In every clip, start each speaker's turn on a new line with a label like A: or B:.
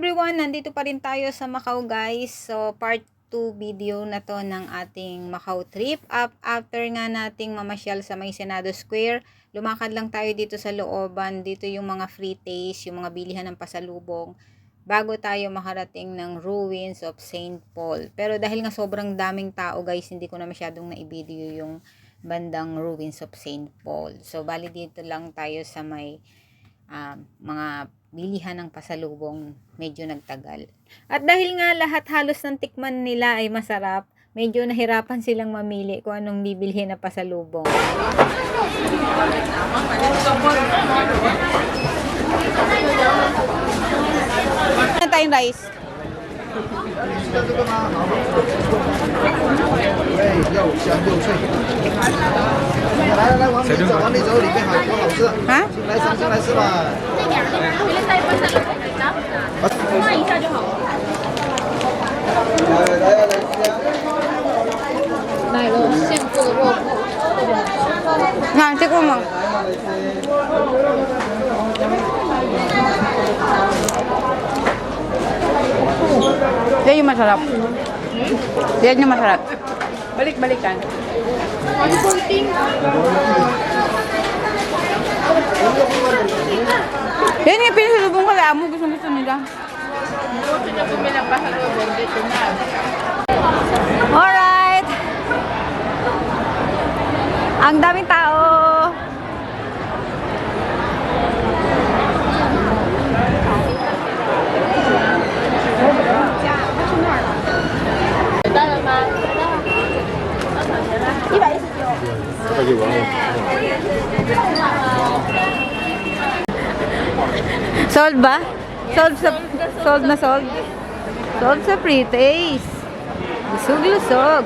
A: everyone, nandito pa rin tayo sa Macau guys. So part 2 video na to ng ating Macau trip. After nga nating mamasyal sa may Senado Square, lumakad lang tayo dito sa looban. Dito yung mga free taste, yung mga bilihan ng pasalubong, bago tayo makarating ng ruins of St. Paul. Pero dahil nga sobrang daming tao guys, hindi ko na masyadong na-video yung bandang ruins of St. Paul. So bali dito lang tayo sa may mga bilihan ng pasalubong, medyo nagtagal. At dahil nga lahat halos ng tikman nila ay masarap, medyo nahirapan silang mamili kung anong bibilhin na pasalubong. Ano tayong rice? Ha? Nah, tikman mo. Yan yung masarap. Yan yung masarap. Balik-balikan. Yan yung pinasalubong ko lang mo. Gusto nila. Alright. Ang daming tao. Sold ba? Sold na sold? Sold sa free taste. Lusog-lusog.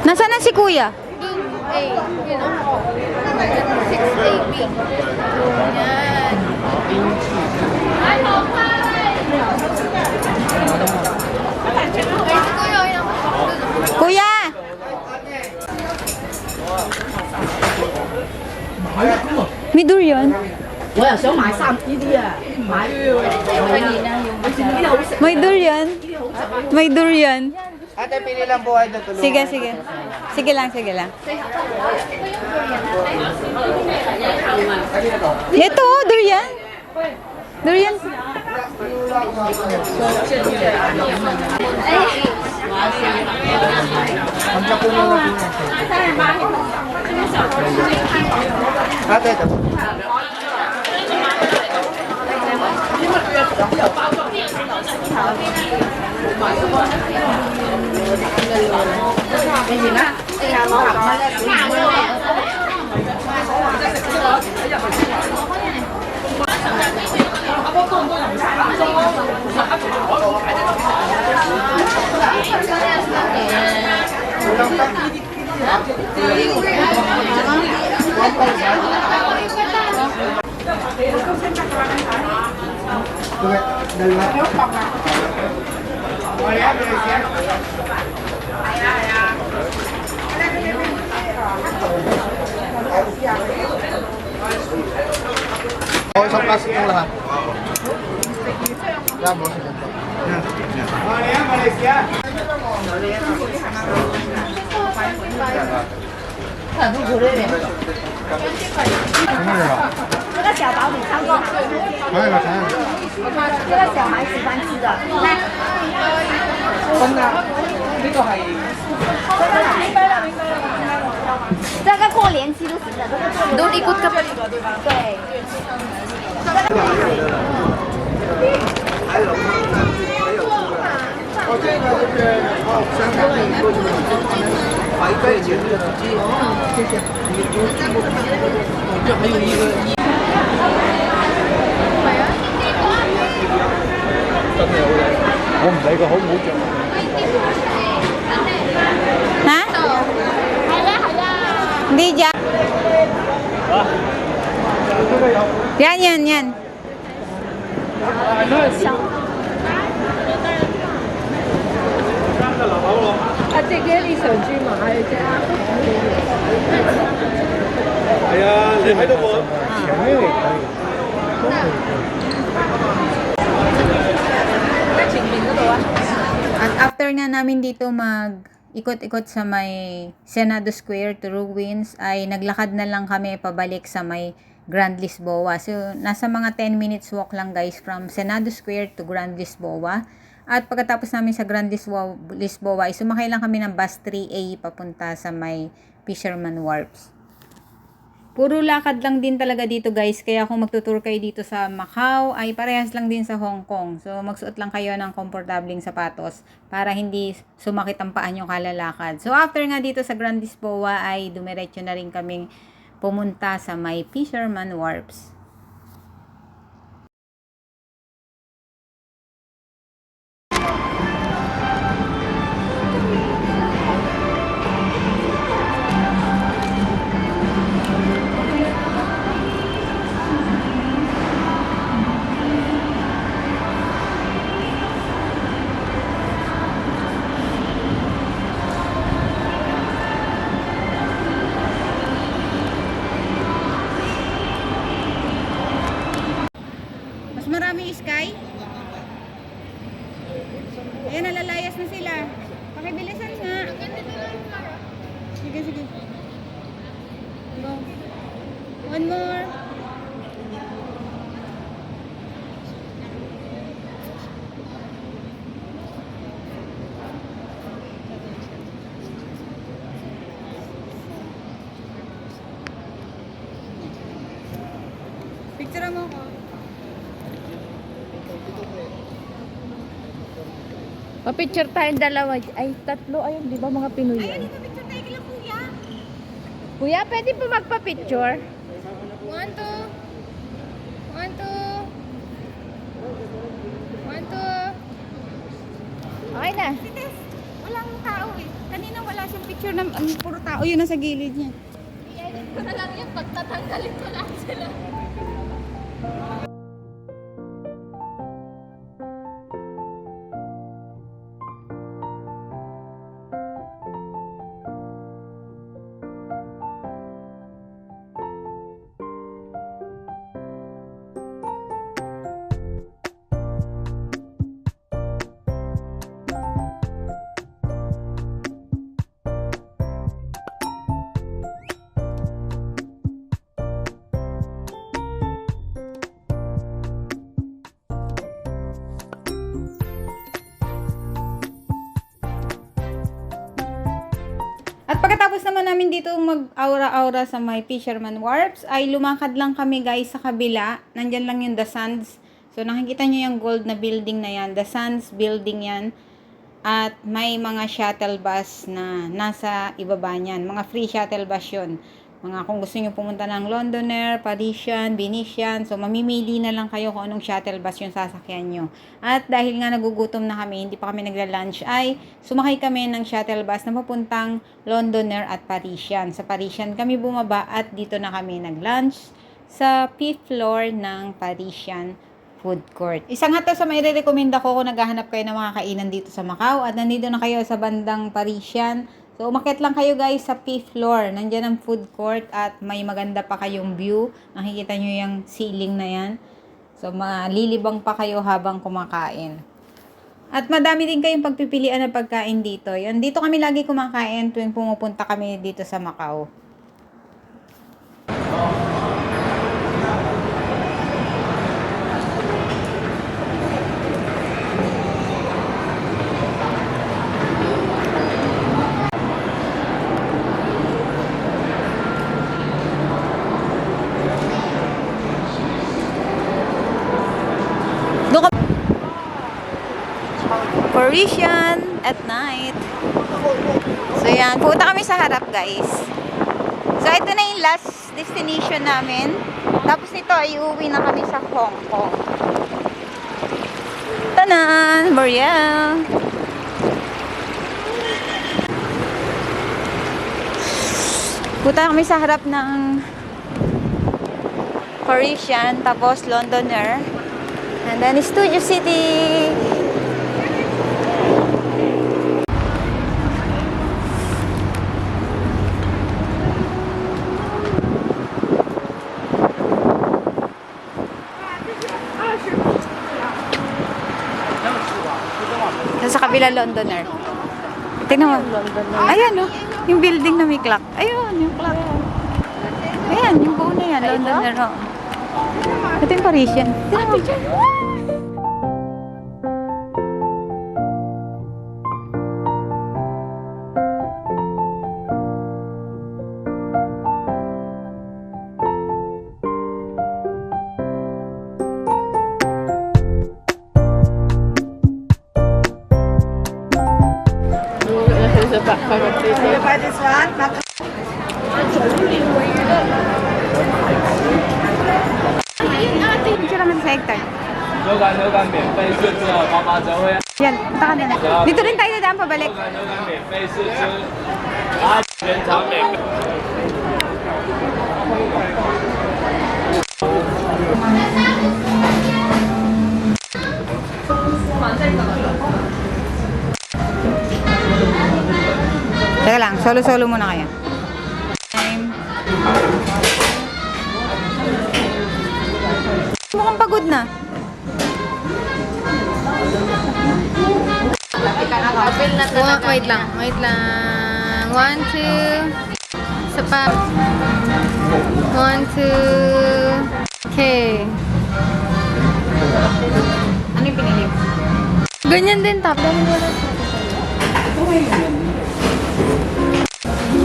A: Nasaan na si Kuya? Kuya! May durian? May durian? May durian?
B: Ate, pili lang po ay natulungan.
A: Sige, sige. Sige lang, sige lang. Ito, durian. Durian.
B: Ate, ito. Oh, isang plastic yung lahat. Yan, boss.
C: 大概过年期都行的，都ikut ke对。
B: 哦，这个就是香港的一个怀盖节日的鸡。谢谢。这还有一个。我唔理佢好唔好着。
A: Ha? Hindi dyan.
B: 啊，这个有。
A: Yan, yan, yan. At after nga namin dito ikot-ikot sa may Senado Square to Ruins, ay naglakad na lang kami pabalik sa may Grand Lisboa. So, nasa mga 10 minutes walk lang guys from Senado Square to Grand Lisboa. At pagkatapos namin sa Grand Lisboa, ay sumakay lang kami ng bus 3A papunta sa may Fisherman Wharves. Puro lakad lang din talaga dito guys, kaya kung magtutour kayo dito sa Macau, ay parehas lang din sa Hong Kong. So magsuot lang kayo ng komportabling sapatos para hindi sumakit ang paa nyo kalalakad. So after nga dito sa Grand Lisboa, ay dumiretso na rin kaming pumunta sa may Fisherman Wharves. Mas marami Sky. Ayan, nalalayas na sila. Pakibilisan nga. Sige, sige. Go. One more. Picture mo ko.
C: Pa-picture tayong dalawa. Ay, tatlo. Ayun, di ba mga Pinoy yan?
A: Ayun, picture tayo kila kuya.
C: Kuya, pwede po magpa-picture?
A: 1, 2. 1, 2. 1, 2.
C: Okay na.
A: Si Tess, walang tao eh. Kanina wala siyang picture na puro tao. Yun nasa gilid niya.
C: I-edit ko na lang yung pagtatanggalin ko lang sila.
A: At pagkatapos naman namin dito mag-aura-aura sa may Fisherman Wharves, ay lumakad lang kami guys sa kabila. Nandyan lang yung The Sands. So nakikita nyo yung gold na building na yan. The Sands building yan. At may mga shuttle bus na nasa ibaba niyan. Mga free shuttle bus yun. Mga kung gusto nyo pumunta ng Londoner, Parisian, Venetian. So mamimili na lang kayo kung anong shuttle bus yung sasakyan nyo. At dahil nga nagugutom na kami, hindi pa kami nagla-lunch, ay sumakay kami ng shuttle bus na papuntang Londoner at Parisian. Sa Parisian kami bumaba at dito na kami nag-lunch sa 5th floor ng Parisian food court. Isang hato sa may re-recommend ako kung naghahanap kayo ng mga kainan dito sa Macau at nandito na kayo sa bandang Parisian. So, umakyat lang kayo guys sa 5th floor. Nandiyan ang food court at may maganda pa kayong view. Nakikita nyo yung ceiling na yan. So, malilibang pa kayo habang kumakain. At madami din kayong pagpipilian ng pagkain dito. Yun, dito kami lagi kumakain tuwing pumupunta kami dito sa Macau. Parisian at night. So yan, pupunta kami sa harap guys. So ito na yung last destination namin. Tapos nito ay uuwi na kami sa Hong Kong. Tanan! L'Oreal! Punta kami sa harap ng Parisian, tapos Londoner. And then Studio City. Sa kabila Londoner. Tingnan mo. Ayan, oh. Yung building na may clock. Ayun, yung clock. Ayan, yung buo na yan. Londoner, oh. Ito yung Parisian. Tingnan mo. Picture lang sa hectare.
D: 流感免费试吃哦，88折会。
A: Yan, punta ka na lang. Dito rin tayo dadaan pabalik.
D: 流感免费试吃，啊，全场免费。
A: Teka lang, solo-solo muna kayo. Mukhang pagod na.
C: Wait lang. Wait lang. 1, 2. Isa pa. 1, 2. Okay.
A: Ano yung pinili?
C: Ganyan din tap.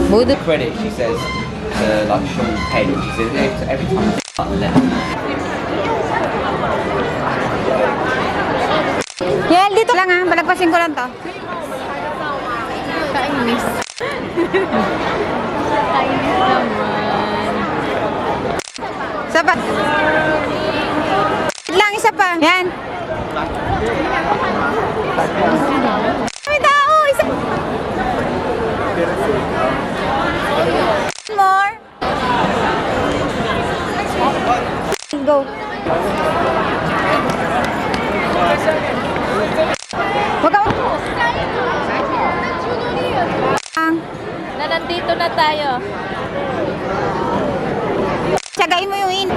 A: Budot.
E: credit, she says, like Sean Penn, she says every time I button left.
A: Yan, dito lang ha. Balagpasin ko lang to.
C: Kainis. Kainis naman.
A: Sapat. Lang, isa pa. Yan. May tao. Isa. More. Go. Wag ka.
C: Na nandito na tayo.
A: Tsagain mo yung in.